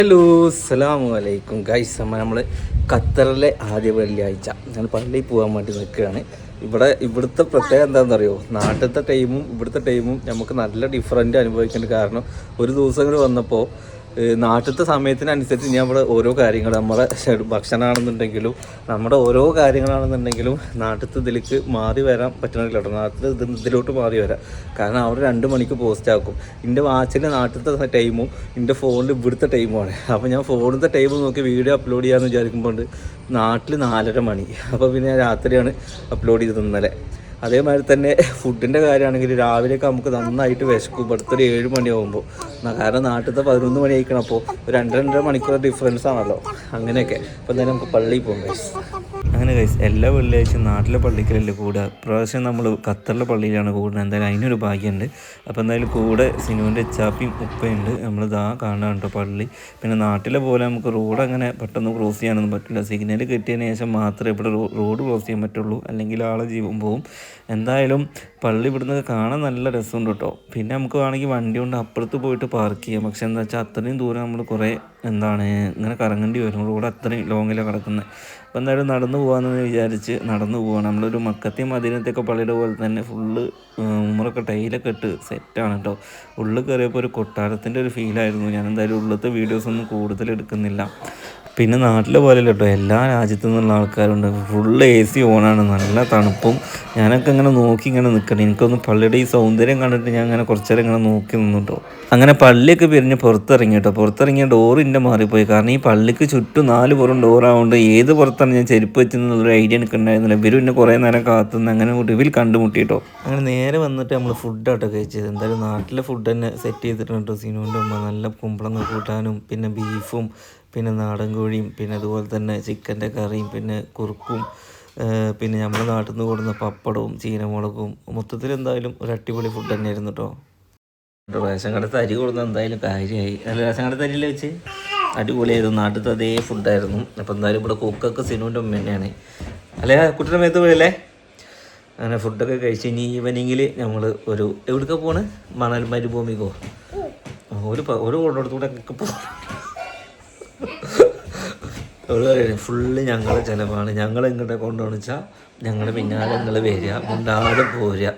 Hello അസ്സലാമു അലൈക്കും guys. നമ്മൾ ഖത്തറിലെ ആദ്യ വെള്ളിയാഴ്ച ഞാൻ പള്ളിയിൽ പോകാൻ വേണ്ടി നിൽക്കുകയാണ്. ഇവിടുത്തെ പ്രത്യേകത എന്താണെന്ന് അറിയോ? നാട്ടിലത്തെ ടൈമും ഇവിടുത്തെ ടൈമും നമുക്ക് നല്ല ഡിഫറൻറ്റ് അനുഭവിക്കേണ്ട. കാരണം ഒരു ദിവസം കൂടി വന്നപ്പോൾ നാട്ടിലത്തെ സമയത്തിനനുസരിച്ച് ഞാൻ ഇവിടെ ഓരോ കാര്യങ്ങൾ നമ്മുടെ ഭക്ഷണമാണെന്നുണ്ടെങ്കിലും നമ്മുടെ ഓരോ കാര്യങ്ങളാണെന്നുണ്ടെങ്കിലും നാട്ടിലത്തെ ഇതിലേക്ക് മാറി വരാൻ പറ്റണില്ല കേട്ടോ. നാട്ടിൽ ഇതിലോട്ട് മാറി വരാം. കാരണം അവിടെ 2 മണിക്ക് പോസ്റ്റ് ആക്കും. എൻ്റെ വാച്ചിൽ നാട്ടിലത്തെ ടൈമും എൻ്റെ ഫോണിൽ ഇവിടുത്തെ ടൈമുമാണ്. അപ്പോൾ ഞാൻ ഫോണിലത്തെ ടൈം നോക്കി വീഡിയോ അപ്ലോഡ് ചെയ്യാമെന്ന് വിചാരിക്കുമ്പോൾ നാട്ടിൽ 4:30 മണി. അപ്പോൾ പിന്നെ ഞാൻ രാത്രിയാണ് അപ്ലോഡ് ചെയ്തത് ഇന്നലെ. അതേമാതിരി തന്നെ ഫുഡിൻ്റെ കാര്യമാണെങ്കിൽ രാവിലെയൊക്കെ നമുക്ക് നന്നായിട്ട് വിശക്കും. ഇവിടുത്തെ ഒരു 7 മണിയാകുമ്പോൾ. കാരണം നാട്ടിലത്തെ 11 മണി ആയിക്കണം. അപ്പോൾ ഒരു 2-2.5 മണിക്കൂർ ഡിഫറൻസ് ആണല്ലോ. അങ്ങനെയൊക്കെ. അപ്പോൾ എന്തായാലും നമുക്ക് പള്ളിയിൽ പോകും ഗൈസ്. അങ്ങനെ ഗൈസ്, എല്ലാ വെള്ളിയാഴ്ചയും നാട്ടിലെ പള്ളിക്കലല്ലേ കൂടുക. പ്രാവശ്യം നമ്മൾ ഖത്തറിലെ പള്ളിയിലാണ് കൂടുന്നത്. എന്തായാലും അതിനൊരു ഭാഗ്യമുണ്ട്. അപ്പോൾ എന്തായാലും കൂടെ സിനുവിൻ്റെ ഇച്ചാപ്പിയും ഉപ്പയുണ്ട്. നമ്മളിതാ കാണാൻ കേട്ടോ പള്ളി. പിന്നെ നാട്ടിലെ പോലെ നമുക്ക് റോഡ് അങ്ങനെ പെട്ടെന്ന് ക്രോസ് ചെയ്യാനൊന്നും പറ്റില്ല. സിഗ്നൽ കിട്ടിയതിന് ശേഷം മാത്രമേ ഇവിടെ റോഡ് ക്രോസ് ചെയ്യാൻ പറ്റുള്ളൂ. അല്ലെങ്കിൽ ആളെ ജീവൻ പോവും. എന്തായാലും പള്ളി ഇവിടുന്ന് കാണാൻ നല്ല രസമുണ്ട് കേട്ടോ. പിന്നെ നമുക്ക് വേണമെങ്കിൽ വണ്ടി കൊണ്ട് അപ്പുറത്ത് പോയിട്ട് പാർക്ക് ചെയ്യാം. പക്ഷെ എന്താ വെച്ചാൽ അത്രയും ദൂരം നമ്മൾ കുറേ ഇങ്ങനെ കറങ്ങേണ്ടി വരും. റോഡ് അത്രയും ലോങ്ങിലാണ് കിടക്കുന്നത്. അപ്പോൾ എന്തായാലും നടന്നു പോകാമെന്ന് വിചാരിച്ച് നടന്നു പോവാണ്. നമ്മളൊരു മക്കത്തെയും മദീനത്തെയൊക്കെ പള്ളിയുടെ പോലെ തന്നെ ഫുള്ള് ഉമ്മറൊക്കെ ടൈലൊക്കെ ഇട്ട് സെറ്റാണ് കേട്ടോ. ഉള്ളിൽ കയറിയപ്പോൾ ഒരു കൊട്ടാരത്തിൻ്റെ ഒരു ഫീലായിരുന്നു. ഞാൻ എന്തായാലും ഉള്ളിലത്തെ വീഡിയോസൊന്നും കൂടുതൽ എടുക്കുന്നില്ല. പിന്നെ നാട്ടിലെ പോലെ കേട്ടോ, എല്ലാ രാജ്യത്തു നിന്നുള്ള ആൾക്കാരുണ്ട്. ഫുള്ള് AC ഓണാണ്, നല്ല തണുപ്പും. ഞാനൊക്കെ ഇങ്ങനെ നോക്കി ഇങ്ങനെ നിൽക്കണം. എനിക്കൊന്ന് പള്ളിയുടെ ഈ സൗന്ദര്യം കണ്ടിട്ട് ഞാൻ അങ്ങനെ കുറച്ച് നേരം ഇങ്ങനെ നോക്കി നിന്നു കേട്ടോ. അങ്ങനെ പള്ളിയൊക്കെ പിരിഞ്ഞ് പുറത്തിറങ്ങി കേട്ടോ. പുറത്തിറങ്ങിയ ഡോറിൻ്റെ മാറിപ്പോയി. കാരണം ഈ പള്ളിക്ക് ചുറ്റും 4 പുറം ഡോറാവുകൊണ്ട് ഏത് പുറത്താണ് ഞാൻ ചെരുപ്പ് വെച്ചെന്നുള്ളൊരു ഐഡിയ എനിക്ക് ഉണ്ടായിരുന്നില്ല. ഇവരും എന്നെ കുറേ നേരം കാത്തുനിന്ന് അങ്ങനെ ഒടുവിൽ കണ്ടുമുട്ടി കേട്ടോ. അങ്ങനെ നേരെ വന്നിട്ട് നമ്മൾ ഫുഡാട്ടോ കഴിച്ചത്. എന്തായാലും നാട്ടിലെ ഫുഡ് തന്നെ സെറ്റ് ചെയ്തിട്ടുണ്ട് കേട്ടോ. സിനുവിൻ്റെ ഉമ്മ നല്ല കുമ്പളങ്ങ കൂട്ടാനും പിന്നെ ബീഫും പിന്നെ നാടൻ കോഴിയും പിന്നെ അതുപോലെ തന്നെ ചിക്കൻ്റെ കറിയും പിന്നെ കുറുക്കും പിന്നെ നമ്മുടെ നാട്ടിൽ നിന്ന് കൊടുക്കുന്ന പപ്പടവും ചീനമുളകും. മൊത്തത്തിൽ എന്തായാലും ഒരു അടിപൊളി ഫുഡ് തന്നെയായിരുന്നു കേട്ടോ. റേഷൻ കടത്തെ അരി കൊടുത്താൽ എന്തായാലും കാര്യമായി. അല്ല, റേഷൻ കടത്തെ അരിയിൽ വെച്ച് അടിപൊളിയായിരുന്നു. നാട്ടിലത്തെ അതേ ഫുഡായിരുന്നു. അപ്പോൾ എന്തായാലും ഇവിടെ കുക്കൊക്കെ സിനുവിൻ്റെ ഉമ്മ തന്നെയാണ്. അല്ലേ കുട്ടിയുടെ മേത്ത് പോയല്ലേ. അങ്ങനെ ഫുഡൊക്കെ കഴിച്ച് ഇനി ഈവനിങ്ങിൽ നമ്മൾ എവിടേക്കാണ് പോണ്? മണൽ മരുഭൂമിക്കോ ഒരു കൊണ്ടോടത്തൂടെ ഒക്കെ പോകും. അവൾ പറയുന്നത് ഫുള്ള് ഞങ്ങളുടെ ചിലവാണ്. ഞങ്ങൾ എങ്ങോട്ട് കൊണ്ടുപോകണമെന്ന് വെച്ചാൽ ഞങ്ങളുടെ പിന്നാലെ നിങ്ങൾ വരിക, മുണ്ടാതെ പോരുക.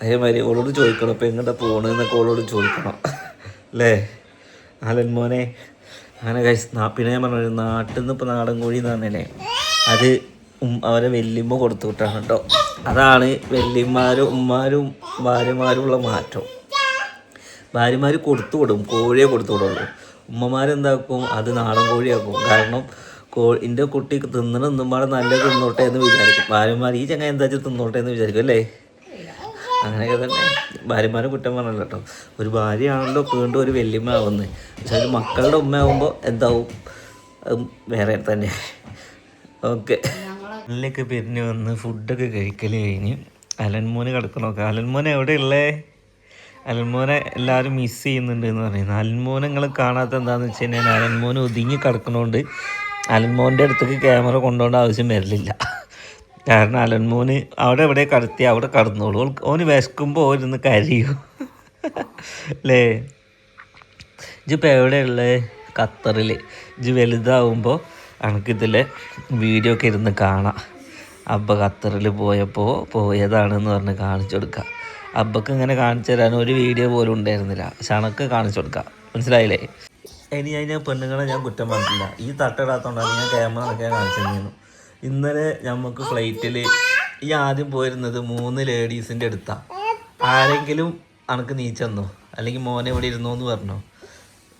അതേമാതിരി ഓളോട് ചോദിക്കണം ഇപ്പം എങ്ങോട്ടാ പോകണമെന്നൊക്കെ ഓളോട് ചോദിക്കണം അല്ലേ ആലൻ മോനെ. അങ്ങനെ പിന്നെ ഞാൻ പറഞ്ഞു നാട്ടിൽ നിന്ന് ഇപ്പോൾ നാടൻ കോഴി എന്ന് പറഞ്ഞല്ലേ, അത് അവരെ വല്യമ്മ കൊടുത്തു വിട്ടാണ് കേട്ടോ. അതാണ് വല്യമ്മമാരും ഉമ്മാരും ഭാര്യമാരും ഉള്ള മാറ്റം. ഭാര്യമാർ കൊടുത്തു വിടും, കോഴിയെ കൊടുത്തു വിടുള്ളൂ. ഉമ്മമാരെന്താക്കും, അത് നാടൻ കോഴിയാക്കും. കാരണം എൻ്റെ കുട്ടി തിന്നണൊന്നുമ്പാടെ നല്ല തിന്നോട്ടെ എന്ന് വിചാരിക്കും. ഭാര്യമാർ ഈ ചങ്ങ എന്താ വെച്ചാൽ തിന്നോട്ടെ എന്ന് വിചാരിക്കും അല്ലേ. അങ്ങനെയൊക്കെ തന്നെ ഭാര്യമാരെ കുറ്റം പറഞ്ഞല്ലോ കേട്ടോ. ഒരു ഭാര്യയാണല്ലോ വീണ്ടും ഒരു വല്യമ്മ ആവുന്നത്. പക്ഷെ ഒരു മക്കളുടെ ഉമ്മ ആവുമ്പോൾ എന്താവും, വേറെ തന്നെ. ഓക്കെ, അതിലേക്ക് പിരിഞ്ഞ് വന്ന് ഫുഡൊക്കെ കഴിക്കൽ കഴിഞ്ഞ് അലൻമോന് കിടക്കണമൊക്കെ. അലൻമോൻ എവിടെയുള്ളേ? അലൻമോനെ എല്ലാവരും മിസ് ചെയ്യുന്നുണ്ട് എന്ന് പറയുന്നത്. അലൻമോനെ നിങ്ങൾ കാണാത്ത എന്താണെന്ന് വെച്ച് കഴിഞ്ഞാൽ അലൻമോൻ ഒതുങ്ങി കിടക്കണോണ്ട് അലൻമോൻ്റെ അടുത്തേക്ക് ക്യാമറ കൊണ്ടുപോകേണ്ട ആവശ്യം വരില്ല. കാരണം അലൻമോന് അവിടെ എവിടെ കടത്തി അവിടെ കടന്നോളൂ. ഓന് വിശക്കുമ്പോൾ ഓരോന്ന് കരയൂ അല്ലേ. ഇജിപ്പോൾ എവിടെയുള്ളത്? ഖത്തറിൽ. ഇജ് വലുതാവുമ്പോൾ എനിക്കിതിലെ വീഡിയോ ഒക്കെ ഇരുന്ന് കാണാം. അബ്ബ ഖത്തറിൽ പോയതാണെന്ന് പറഞ്ഞ് കാണിച്ചു കൊടുക്കുക. അബ്ബക്ക് ഇങ്ങനെ കാണിച്ചു തരാൻ ഒരു വീഡിയോ പോലും ഉണ്ടായിരുന്നില്ല. പക്ഷെ അണക്ക് കാണിച്ചു കൊടുക്കാം, മനസ്സിലായില്ലേ. ഇനി ഞാൻ പെണ്ണുങ്ങളെ ഞാൻ കുറ്റം പറഞ്ഞിട്ടില്ല. ഈ തട്ടിടാത്തോണ്ടാണ് ഞാൻ ക്യാമറ ഒക്കെ കാണിച്ചു തന്നിരുന്നു. ഇന്നലെ നമുക്ക് ഫ്ലൈറ്റിൽ ഈ ആദ്യം പോയിരുന്നത് 3 ലേഡീസിൻ്റെ അടുത്താണ്. ആരെങ്കിലും അണക്ക് നീച്ചെന്നോ അല്ലെങ്കിൽ മോനെ ഇവിടെ ഇരുന്നോ എന്ന് പറഞ്ഞോ?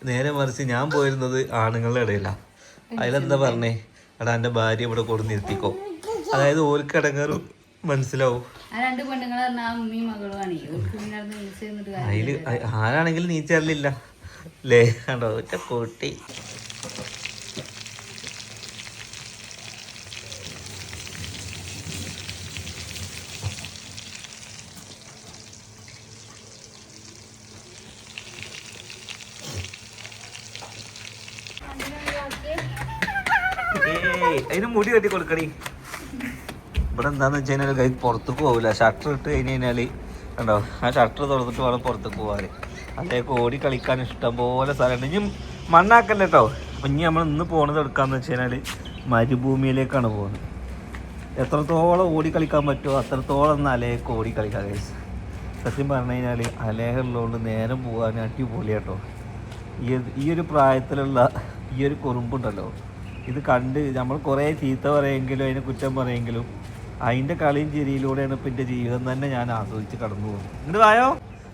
നേരെ മറിച്ച് ഞാൻ പോയിരുന്നത് ആണുങ്ങളുടെ ഇടയിലാണ്. അതിലെന്താ പറഞ്ഞേ, എടാ എൻ്റെ ഭാര്യ ഇവിടെ കൊടുന്നിരുത്തിക്കോ. അതായത് ഓൽക്കടങ്ങാറ് മനസ്സിലാവും. അതില് ആരാണെങ്കിലും നീച്ചറിലില്ല അല്ലേ. കണ്ടോ ഒറ്റ കൂട്ടി. അതിന് മുടി കെട്ടി കൊടുക്കണി. ഇവിടെ എന്താന്ന് വെച്ച് കഴിഞ്ഞാൽ കൈ പുറത്തേക്ക് പോകില്ല. ഷട്ടർ ഇട്ട് കഴിഞ്ഞ് കഴിഞ്ഞാൽ കണ്ടോ, ആ ഷട്ടർ തുറന്നിട്ട് വേണം പുറത്തേക്ക് പോകാൻ. അതേക്ക് ഓടി കളിക്കാൻ ഇഷ്ടം പോലെ സ്ഥലമുണ്ട്. ഇനി മണ്ണാക്കല്ല കേട്ടോ. അപ്പം ഇനി നമ്മൾ ഇന്ന് പോകുന്നത് എടുക്കാന്ന് വെച്ച് കഴിഞ്ഞാൽ മരുഭൂമിയിലേക്കാണ് പോകുന്നത്. എത്രത്തോളം ഓടി കളിക്കാൻ പറ്റുമോ അത്രത്തോളം ഒന്ന് അലയൊക്കെ ഓടി കളിക്കാം ഗൈസ്. സത്യം പറഞ്ഞു കഴിഞ്ഞാൽ അലേഹുള്ളതുകൊണ്ട് നേരം പോകാൻ അടിപൊളി കേട്ടോ. ഈ ഒരു പ്രായത്തിലുള്ള ഈ ഒരു കുറുമ്പുണ്ടല്ലോ, ഇത് കണ്ട് നമ്മൾ കുറേ ചീത്ത പറയുമെങ്കിലും അതിനെ കുറ്റം പറയുമെങ്കിലും അതിൻ്റെ കളിയും ചിരിയിലൂടെയാണ് ഇപ്പം എൻ്റെ ജീവിതം തന്നെ ഞാൻ ആസ്വദിച്ച് കടന്നു പോകുന്നത്. എന്നിട്ട് വായോ.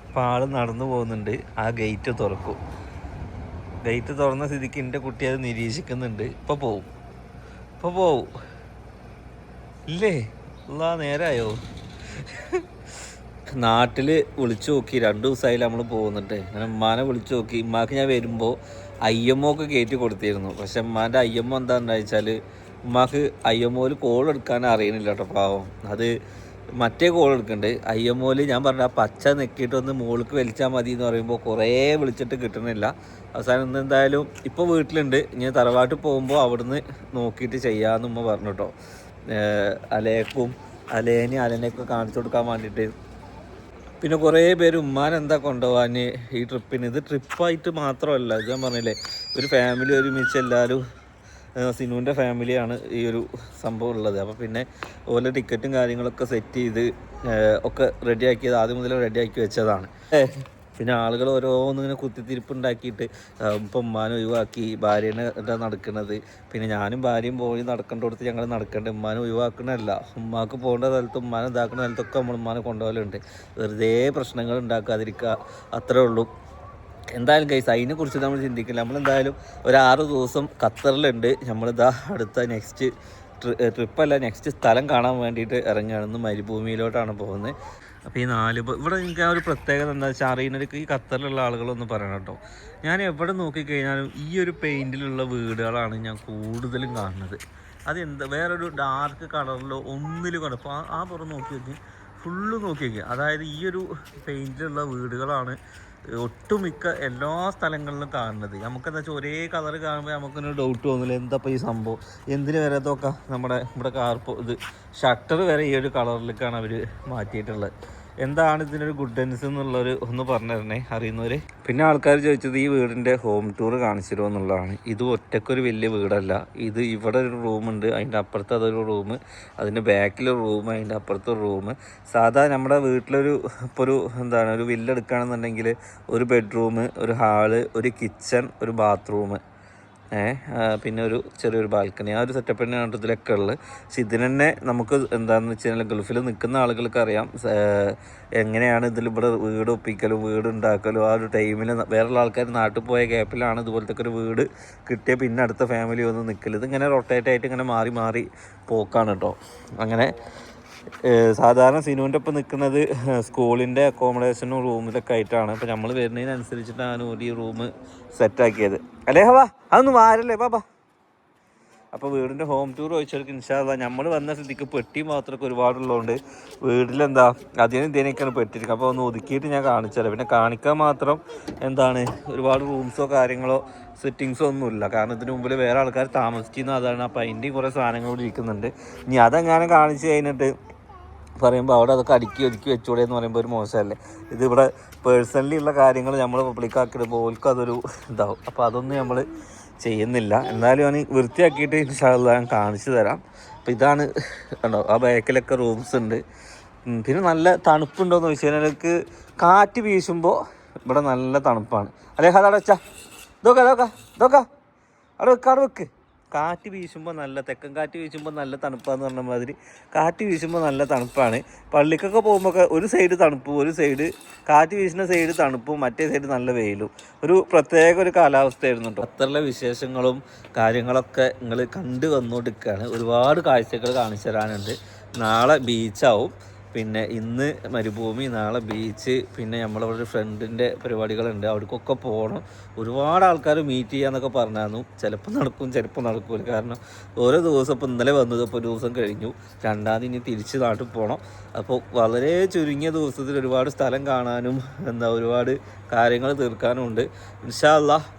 അപ്പോൾ ആൾ നടന്നു പോകുന്നുണ്ട്. ആ ഗേറ്റ് തുറക്കും. ഗേറ്റ് തുറന്ന സ്ഥിതിക്ക് എൻ്റെ കുട്ടി അത് നിരീക്ഷിക്കുന്നുണ്ട്. ഇപ്പോൾ പോവും ഇല്ലേ? ഉള്ള നേരമായോ? നാട്ടിൽ വിളിച്ചു നോക്കി 2 ദിവസമായാലും നമ്മൾ പോകുന്നുണ്ട്. അങ്ങനെ ഉമ്മാനെ വിളിച്ചു നോക്കി. ഉമ്മാക്ക് ഞാൻ വരുമ്പോൾ IMO ഒക്കെ കയറ്റി കൊടുത്തിരുന്നു. പക്ഷെ ഉമ്മാൻ്റെ IMO എന്താണെന്ന് വെച്ചാൽ ഉമ്മാക്ക് IMOയിൽ കോൾ എടുക്കാൻ അറിയണില്ല കേട്ടോ പാവം. അത് മറ്റേ കോൾ എടുക്കുന്നുണ്ട്. IMOയിൽ ഞാൻ പറഞ്ഞ പച്ച നെക്കിയിട്ടൊന്ന് മുകൾക്ക് വലിച്ചാൽ മതി എന്ന് പറയുമ്പോൾ കുറേ വിളിച്ചിട്ട് കിട്ടണില്ല. അവസാനം എന്തായാലും ഇപ്പോൾ വീട്ടിലുണ്ട്. ഇനി തറവാട്ടിൽ പോകുമ്പോൾ അവിടുന്ന് നോക്കിയിട്ട് ചെയ്യാമെന്ന് ഉമ്മ പറഞ്ഞു കേട്ടോ. അലേക്കും അലനെയൊക്കെ കാണിച്ചു കൊടുക്കാൻ വേണ്ടിയിട്ട്. പിന്നെ കുറേ പേര് ഉമ്മാനെന്താ കൊണ്ടുപോകാൻ ഈ ട്രിപ്പിന്. ഇത് ട്രിപ്പായിട്ട് മാത്രമല്ല, ഇത് ഞാൻ പറഞ്ഞില്ലേ ഒരു ഫാമിലി ഒരുമിച്ച് എല്ലാവരും സിനുവിൻ്റെ ഫാമിലിയാണ് ഈ ഒരു സംഭവം ഉള്ളത്. അപ്പോൾ പിന്നെ ഓരോ ടിക്കറ്റും കാര്യങ്ങളൊക്കെ സെറ്റ് ചെയ്ത് ഒക്കെ റെഡിയാക്കിയത് ആദ്യം മുതൽ റെഡിയാക്കി വെച്ചതാണ്. പിന്നെ ആളുകൾ ഓരോന്നിങ്ങനെ കുത്തിത്തിരിപ്പുണ്ടാക്കിയിട്ട് ഇപ്പം ഉമ്മാനെ ഒഴിവാക്കി ഭാര്യേനെ നടക്കുന്നത്. പിന്നെ ഞാനും ഭാര്യയും പോയി നടക്കേണ്ടടുത്ത് ഞങ്ങൾ നടക്കേണ്ടത്. ഉമ്മാനെ ഒഴിവാക്കണമല്ല, ഉമ്മാക്ക് പോകേണ്ട സ്ഥലത്ത് ഉമ്മാനെ ഇതാക്കുന്ന സ്ഥലത്തൊക്കെ നമ്മൾ ഉമ്മാനെ കൊണ്ടുപോകലുണ്ട്. വെറുതെ പ്രശ്നങ്ങൾ ഉണ്ടാക്കാതിരിക്കുക, അത്രേ ഉള്ളൂ. എന്തായാലും ഗൈസ് അതിനെക്കുറിച്ച് നമ്മൾ ചിന്തിക്കില്ല. നമ്മളെന്തായാലും ഒരു 6 ദിവസം ഖത്തറിലുണ്ട്. നമ്മളിതാ അടുത്ത നെക്സ്റ്റ് ട്രിപ്പല്ല, നെക്സ്റ്റ് സ്ഥലം കാണാൻ വേണ്ടിയിട്ട് ഇറങ്ങുകയാണ്. ഇന്ന് മരുഭൂമിയിലോട്ടാണ് പോകുന്നത്. അപ്പോൾ ഈ 4 ഇവിടെ എനിക്ക് ആ ഒരു പ്രത്യേകത എന്താ വെച്ചാൽ അറിയുന്നവർക്ക് ഈ ഖത്തറിലുള്ള ആളുകളൊന്ന് പറയണം കേട്ടോ. ഞാൻ എവിടെ നോക്കിക്കഴിഞ്ഞാലും ഈ ഒരു പെയിൻറ്റിലുള്ള വീടുകളാണ് ഞാൻ കൂടുതലും കാണുന്നത്. അതെന്താ വേറൊരു ഡാർക്ക് കളറിലോ ഒന്നിലും കാണും. അപ്പോൾ ആ പുറം നോക്കി നോക്കി ഫുള്ള് നോക്കി നോക്കി, അതായത് ഈ ഒരു പെയിൻറ്റിലുള്ള വീടുകളാണ് ഒട്ടുമിക്ക എല്ലാ സ്ഥലങ്ങളിലും കാണുന്നത്. നമുക്കെന്താ വെച്ചാൽ ഒരേ കളർ കാണുമ്പോൾ നമുക്കൊരു ഡൗട്ട് തോന്നില്ല, എന്താ ഇപ്പോൾ ഈ സംഭവം എന്തിന് വരെ ഇതൊക്കെ നമ്മുടെ ഇവിടെ ഇത് ഷട്ടർ വരെ ഈ ഒരു കളറിലേക്കാണ് അവർ മാറ്റിയിട്ടുള്ളത്. എന്താണ് ഇതിനൊരു ഗുഡൻസ് എന്നുള്ളൊരു ഒന്ന് പറഞ്ഞു തരണേ അറിയുന്നവർ. പിന്നെ ആൾക്കാർ ചോദിച്ചത് ഈ വീടിൻ്റെ ഹോം ടൂർ കാണിച്ചിരുമോ എന്നുള്ളതാണ്. ഇത് ഒറ്റക്കൊരു വലിയ വീടല്ല. ഇത് ഇവിടെ ഒരു റൂമുണ്ട്, അതിൻ്റെ അപ്പുറത്ത് അതൊരു റൂം, അതിൻ്റെ ബാക്കിലൊരു റൂം, അതിൻ്റെ അപ്പുറത്തൊരു റൂം. സാധാരണ നമ്മുടെ വീട്ടിലൊരു ഇപ്പോൾ ഒരു ഒരു വില്ല എടുക്കുകയാണെന്നുണ്ടെങ്കിൽ ഒരു ബെഡ്റൂം, ഒരു ഹാള്, ഒരു കിച്ചൺ, ഒരു ബാത്റൂം, പിന്നെ ഒരു ചെറിയൊരു ബാൽക്കണി, ആ ഒരു സെറ്റപ്പ് തന്നെയാണ് ഇതിലൊക്കെ ഉള്ളത്. പക്ഷെ ഇതിന് തന്നെ നമുക്ക് എന്താണെന്ന് വെച്ച് കഴിഞ്ഞാൽ ഗൾഫിൽ നിൽക്കുന്ന ആളുകൾക്ക് അറിയാം എങ്ങനെയാണ് ഇതിലിവിടെ വീട് ഒപ്പിക്കലും വീട് ഉണ്ടാക്കലും. ആ ഒരു ടൈമിൽ വേറെയുള്ള ആൾക്കാർ നാട്ടിൽ പോയ ഗ്യാപ്പിലാണ് ഇതുപോലത്തെ ഒരു വീട് കിട്ടിയ പിന്നെ അടുത്ത ഫാമിലി വന്ന് നിൽക്കൽ. ഇതിങ്ങനെ റൊട്ടേറ്റ് ആയിട്ട് ഇങ്ങനെ മാറി മാറി പോക്കാണ് കേട്ടോ. അങ്ങനെ സാധാരണ സിനുവിൻ്റെ ഒപ്പം നിൽക്കുന്നത് സ്കൂളിൻ്റെ അക്കോമഡേഷനും റൂമിലൊക്കെ ആയിട്ടാണ്. അപ്പോൾ നമ്മൾ വരുന്നതിനനുസരിച്ചിട്ടാണ് ഒരു റൂം സെറ്റാക്കിയത്. അല്ലേ ഹവാ അതൊന്നും വാരല്ലേ ബാബാ. അപ്പോൾ വീടിൻ്റെ ഹോം ടൂർ ചോദിച്ചവർക്ക് ഇൻഷാ അല്ലാഹ് നമ്മൾ വന്ന സ്ഥിതിക്ക് പെട്ടി മാത്രമൊക്കെ ഒരുപാടുള്ളതുകൊണ്ട് വീട്ടിലെന്താ അതിനും ഇതിനൊക്കെയാണ് പെട്ടിരിക്കുക. അപ്പോൾ ഒന്ന് ഒതുക്കിയിട്ട് ഞാൻ കാണിച്ചാലോ. പിന്നെ കാണിക്കാൻ മാത്രം ഒരുപാട് റൂംസോ കാര്യങ്ങളോ സെറ്റിങ്സോ ഒന്നുമില്ല. കാരണം ഇതിന് മുമ്പിൽ വേറെ ആൾക്കാർ താമസിക്കുന്ന അതാണ്. അപ്പോൾ അതിൻ്റെയും കുറേ സാധനങ്ങൾ ഇരിക്കുന്നുണ്ട്. ഇനി അതെങ്ങനെ കാണിച്ച് കഴിഞ്ഞിട്ട് പറയുമ്പോൾ അവിടെ അതൊക്കെ അടുക്കി ഒതുക്കി വെച്ചൂടെ എന്ന് പറയുമ്പോൾ ഒരു മോശമല്ലേ. ഇതിവിടെ പേഴ്സണലി ഉള്ള കാര്യങ്ങൾ നമ്മൾ പബ്ലിക്കാക്കിയിടുമ്പോൾ ഓൽക്കും അതൊരു ഇതാവും. അപ്പോൾ അതൊന്നും നമ്മൾ ചെയ്യുന്നില്ല. എന്നാലും ഞാൻ വൃത്തിയാക്കിയിട്ട് ഇൻഷാ അല്ലാഹ് ഞാൻ കാണിച്ചു തരാം. അപ്പോൾ ഇതാണ് കണ്ടോ, ആ ബാക്കിലൊക്കെ റൂംസ് ഉണ്ട്. പിന്നെ നല്ല തണുപ്പുണ്ടോയെന്ന് ചോദിച്ചു കഴിഞ്ഞാൽ എനിക്ക് കാറ്റ് വീശുമ്പോൾ ഇവിടെ നല്ല തണുപ്പാണ്. അല്ലേ അതവിടെ വെച്ചാ ഇതൊക്കെ അവിടെ വെക്ക്. കാറ്റ് വീശുമ്പോൾ നല്ല തെക്കൻ കാറ്റ് വീശുമ്പോൾ നല്ല തണുപ്പാന്ന് പറഞ്ഞ മാതിരി കാറ്റ് വീശുമ്പോൾ നല്ല തണുപ്പാണ്. പള്ളിക്കൊക്കെ പോകുമ്പോൾ ഒരു സൈഡ് തണുപ്പും ഒരു സൈഡ് കാറ്റ് വീശുന്ന സൈഡ് തണുപ്പും മറ്റേ സൈഡ് നല്ല വെയിലും ഒരു പ്രത്യേക ഒരു കാലാവസ്ഥയായിരുന്നു കേട്ടോ. അത്രയുള്ള വിശേഷങ്ങളും കാര്യങ്ങളൊക്കെ നിങ്ങൾ കണ്ടു വന്നുകൊണ്ടിരിക്കുകയാണ്. ഒരുപാട് കാഴ്ചകൾ കാണിച്ചു തരാനുണ്ട്. നാളെ ബീച്ചാവും, പിന്നെ ഇന്ന് മരുഭൂമി, നാളെ ബീച്ച്, പിന്നെ നമ്മളവിടെ ഒരു ഫ്രണ്ടിൻ്റെ പരിപാടികളുണ്ട്, അവിടേക്കൊക്കെ പോകണം. ഒരുപാട് ആൾക്കാർ മീറ്റ് ചെയ്യാന്നൊക്കെ പറഞ്ഞായിരുന്നു. ചിലപ്പോൾ നടക്കും ചിലപ്പോൾ നടക്കൂല. കാരണം ഓരോ ദിവസം ഇപ്പോൾ ഇന്നലെ വന്നത് ഇപ്പോൾ ഒരു ദിവസം കഴിഞ്ഞു, 2ാം തീയതി ഇനി തിരിച്ച് നാട്ടിൽ പോകണം. അപ്പോൾ വളരെ ചുരുങ്ങിയ ദിവസത്തിൽ ഒരുപാട് സ്ഥലം കാണാനും ഒരുപാട് കാര്യങ്ങൾ തീർക്കാനും ഉണ്ട്. ഇൻഷാ അല്ലാഹ്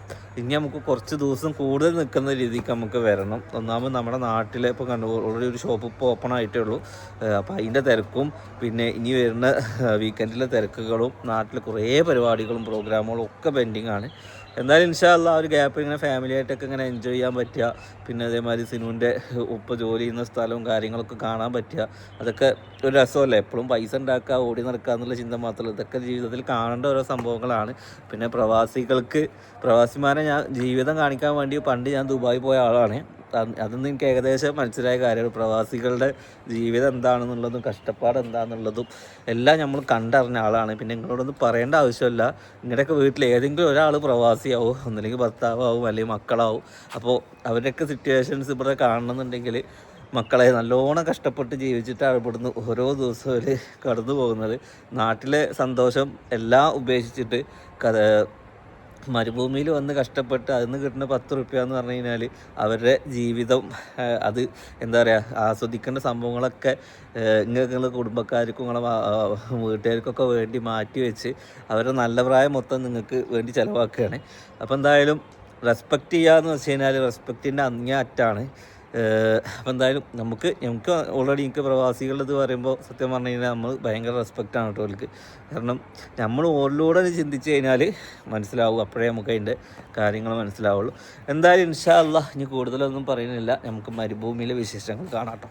ഇനി നമുക്ക് കുറച്ച് ദിവസം കൂടുതൽ നിൽക്കുന്ന രീതിക്ക് നമുക്ക് വരണം. ഒന്നാമത് നമ്മുടെ നാട്ടിലെ ഇപ്പോൾ ഓൾറെഡി ഒരു ഷോപ്പ് ഇപ്പോൾ ഓപ്പൺ ആയിട്ടേ ഉള്ളൂ. അപ്പോൾ അതിൻ്റെ തിരക്കും പിന്നെ ഇനി വരുന്ന വീക്കെൻഡിലെ തിരക്കുകളും നാട്ടിൽ കുറേ പരിപാടികളും പ്രോഗ്രാമുകളും ഒക്കെ പെൻഡിങ് ആണ്. എന്തായാലും ഇൻഷാ അല്ലാ ആ ഒരു ഗ്യാപ്പ് ഇങ്ങനെ ഫാമിലി ആയിട്ടൊക്കെ ഇങ്ങനെ എൻജോയ് ചെയ്യാൻ പറ്റുക, പിന്നെ അതേമാതിരി സിനുവിൻ്റെ ഉപ്പ ജോലി ചെയ്യുന്ന സ്ഥലവും കാര്യങ്ങളൊക്കെ കാണാൻ പറ്റുക, അതൊക്കെ ഒരു രസമല്ലേ. എപ്പോഴും പൈസ ഉണ്ടാക്കുക ഓടി നടക്കുക എന്നുള്ള ചിന്ത മാത്രമല്ല, ഇതൊക്കെ ജീവിതത്തിൽ കാണേണ്ട ഓരോ സംഭവങ്ങളാണ്. പിന്നെ പ്രവാസിമാരെ ഞാൻ ജീവിതം കാണിക്കാൻ വേണ്ടി പണ്ട് ഞാൻ ദുബായി പോയ ആളാണ്. അതൊന്നും എനിക്ക് ഏകദേശം മനസ്സിലായ കാര്യമാണ്. പ്രവാസികളുടെ ജീവിതം എന്താണെന്നുള്ളതും കഷ്ടപ്പാട് എന്താണെന്നുള്ളതും എല്ലാം നമ്മൾ കണ്ടറിഞ്ഞ ആളാണ്. പിന്നെ നിങ്ങളോടൊന്നും പറയേണ്ട ആവശ്യമില്ല. നിങ്ങളുടെയൊക്കെ വീട്ടിൽ ഏതെങ്കിലും ഒരാൾ പ്രവാസിയാവും, ഒന്നില്ലെങ്കിൽ ഭർത്താവും അല്ലെങ്കിൽ മക്കളാവും. അപ്പോൾ അവരുടെയൊക്കെ സിറ്റുവേഷൻസ് ഇവിടെ കാണണമെന്നുണ്ടെങ്കിൽ മക്കളെ നല്ലോണം കഷ്ടപ്പെട്ട് ജീവിച്ചിട്ടാണ് ഇവിടുന്ന് ഓരോ ദിവസവും അവർ കടന്നു പോകുന്നത്. നാട്ടിലെ സന്തോഷം എല്ലാം ഉപേക്ഷിച്ചിട്ട് മരുഭൂമിയിൽ വന്ന് കഷ്ടപ്പെട്ട് അതിന് കിട്ടുന്ന 10 റുപ്യ എന്ന് പറഞ്ഞു കഴിഞ്ഞാൽ അവരുടെ ജീവിതം അത് എന്താ പറയുക ആസ്വദിക്കേണ്ട സംഭവങ്ങളൊക്കെ നിങ്ങളുടെ കുടുംബക്കാർക്കും നിങ്ങളെ വീട്ടുകാർക്കൊക്കെ വേണ്ടി മാറ്റി വെച്ച് അവരുടെ നല്ല പ്രായം മൊത്തം നിങ്ങൾക്ക് വേണ്ടി ചിലവാക്കുകയാണ്. അപ്പോൾ എന്തായാലും റെസ്പെക്റ്റ് ചെയ്യുക എന്ന് വെച്ച് കഴിഞ്ഞാൽ റെസ്പെക്റ്റിൻ്റെ അങ്ങേയറ്റാണ്. അപ്പോൾ എന്തായാലും നമുക്ക് ഓൾറെഡി എനിക്ക് പ്രവാസികളുടെ പറയുമ്പോൾ സത്യം പറഞ്ഞു കഴിഞ്ഞാൽ നമ്മൾ ഭയങ്കര റെസ്പെക്റ്റാണ് കേട്ടോ അവർക്ക്. കാരണം നമ്മൾ ഓരിലൂടെ ചിന്തിച്ച് കഴിഞ്ഞാൽ മനസ്സിലാവും, അപ്പോഴേ നമുക്ക് അതിൻ്റെ കാര്യങ്ങൾ മനസ്സിലാവുള്ളൂ. എന്തായാലും ഇൻഷാ അല്ലാഹ് ഇനി കൂടുതലൊന്നും പറയുന്നില്ല, നമുക്ക് മരുഭൂമിയിലെ വിശേഷങ്ങൾ കാണാം കേട്ടോ.